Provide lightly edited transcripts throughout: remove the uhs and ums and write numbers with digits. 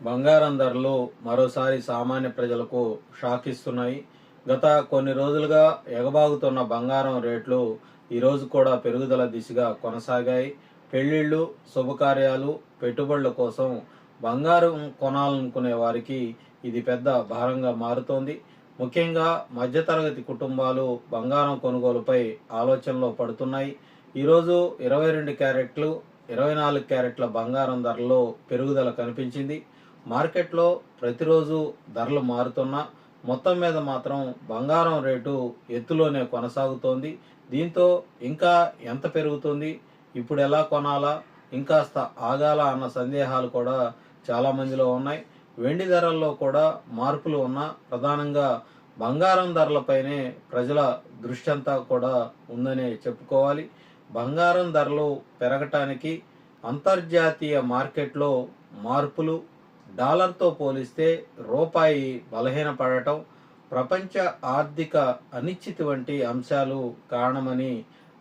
బంగారం ధరలు మరోసారి సామాన్య ప్రజలకు షాక్ ఇస్తున్నాయి. గత కొన్ని రోజులుగా ఎగబాగుతున్న బంగారం రేట్లు ఈరోజు కూడా పెరుగుదల దిశగా కొనసాగాయి. పెళ్లిళ్ళు, శుభకార్యాలు, పెట్టుబడుల కోసం బంగారం కొనాలనుకునే వారికి ఇది పెద్ద భారంగా మారుతోంది. ముఖ్యంగా మధ్యతరగతి కుటుంబాలు బంగారం కొనుగోలుపై ఆలోచనలో పడుతున్నాయి. ఈరోజు 22 క్యారెట్లు, 24 క్యారెట్ల బంగారం ధరల్లో పెరుగుదల కనిపించింది. మార్కెట్లో ప్రతిరోజు ధరలు మారుతున్నా మొత్తం మీద మాత్రం బంగారం రేటు ఎత్తులోనే కొనసాగుతోంది. దీంతో ఇంకా ఎంత పెరుగుతుంది, ఇప్పుడు ఎలా కొనాలా, ఇంకాస్త ఆగాల అన్న సందేహాలు కూడా చాలా మందిలో ఉన్నాయి. వెండి ధరల్లో కూడా మార్పులు ఉన్నా ప్రధానంగా బంగారం ధరలపైనే ప్రజల దృష్టి అంతా కూడా ఉందనే చెప్పుకోవాలి. బంగారం ధరలు పెరగటానికి అంతర్జాతీయ మార్కెట్లో మార్పులు, డాలర్తో పోలిస్తే రూపాయి బలహీనపడటం, ప్రపంచ ఆర్థిక అనిశ్చితి వంటి అంశాలు కారణమని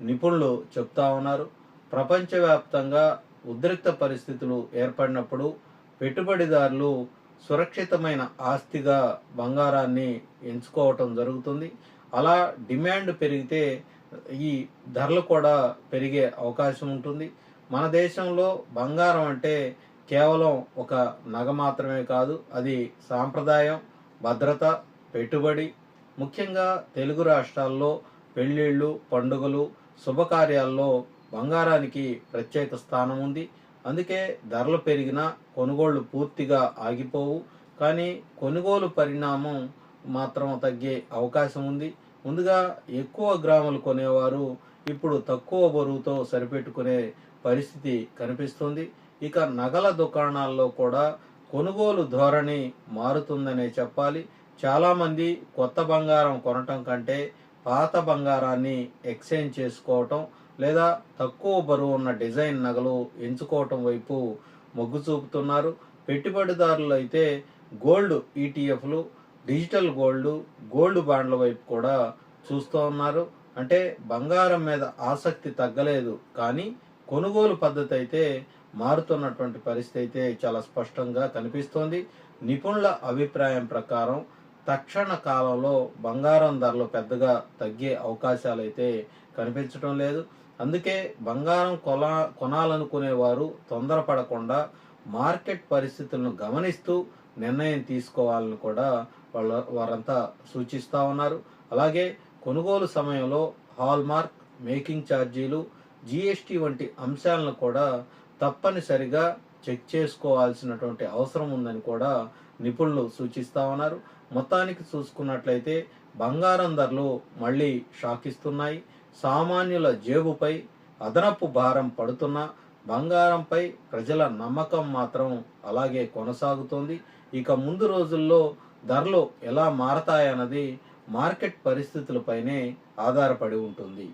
నిపుణులు చెప్తా ఉన్నారు. ప్రపంచవ్యాప్తంగా ఉద్రిక్త పరిస్థితులు ఏర్పడినప్పుడు పెట్టుబడిదారులు సురక్షితమైన ఆస్తిగా బంగారాన్ని ఎంచుకోవటం జరుగుతుంది. అలా డిమాండ్ పెరిగితే ఈ ధరలు కూడా పెరిగే అవకాశం ఉంటుంది. మన దేశంలో బంగారం అంటే కేవలం ఒక నగ మాత్రమే కాదు, అది సాంప్రదాయం, భద్రత, పెట్టుబడి. ముఖ్యంగా తెలుగు రాష్ట్రాల్లో పెళ్ళిళ్ళు, పండుగలు, శుభకార్యాల్లో బంగారానికి ప్రత్యేక స్థానం ఉంది. అందుకే ధరలు పెరిగినా కొనుగోళ్లు పూర్తిగా ఆగిపోవు, కానీ కొనుగోలు పరిణామం మాత్రం తగ్గే అవకాశం ఉంది. ముందుగా ఎక్కువ గ్రాములు కొనేవారు ఇప్పుడు తక్కువ బరువుతో సరిపెట్టుకునే పరిస్థితి కనిపిస్తుంది. ఇక నగల దుకాణాల్లో కూడా కొనుగోలు ధోరణి మారుతుందనే చెప్పాలి. చాలామంది కొత్త బంగారం కొనటం కంటే పాత బంగారాన్ని ఎక్స్చేంజ్ చేసుకోవటం లేదా తక్కువ బరువు ఉన్న డిజైన్ నగలు ఎంచుకోవటం వైపు మొగ్గు చూపుతున్నారు. పెట్టుబడిదారులు అయితే గోల్డ్ ఈటీఎఫ్లు, డిజిటల్ గోల్డ్ బాండ్ల వైపు కూడా చూస్తూ ఉన్నారు. అంటే బంగారం మీద ఆసక్తి తగ్గలేదు, కానీ కొనుగోలు పద్ధతి అయితే మారుతున్నటువంటి పరిస్థితి అయితే చాలా స్పష్టంగా కనిపిస్తోంది. నిపుణుల అభిప్రాయం ప్రకారం తక్షణ కాలంలో బంగారం ధరలు పెద్దగా తగ్గే అవకాశాలు అయితే కనిపించడం లేదు. అందుకే బంగారం కొనాలనుకునే వారు తొందరపడకుండా మార్కెట్ పరిస్థితులను గమనిస్తూ నిర్ణయం తీసుకోవాలని కూడా వారంతా సూచిస్తూ ఉన్నారు. అలాగే కొనుగోలు సమయంలో హాల్మార్క్, మేకింగ్ ఛార్జీలు, జిఎస్టీ వంటి అంశాలను కూడా తప్పనిసరిగా చెక్ చేసుకోవాల్సినటువంటి అవసరం ఉందని కూడా నిపుణులు సూచిస్తూ ఉన్నారు. మొత్తానికి చూసుకున్నట్లయితే బంగారం ధరలు మళ్ళీ షాకిస్తున్నాయి. సామాన్యుల జేబుపై అదనపు భారం పడుతున్నా బంగారంపై ప్రజల నమ్మకం మాత్రం అలాగే కొనసాగుతోంది. ఇక ముందు రోజుల్లో ధరలు ఎలా మారతాయన్నది మార్కెట్ పరిస్థితులపైనే ఆధారపడి ఉంటుంది.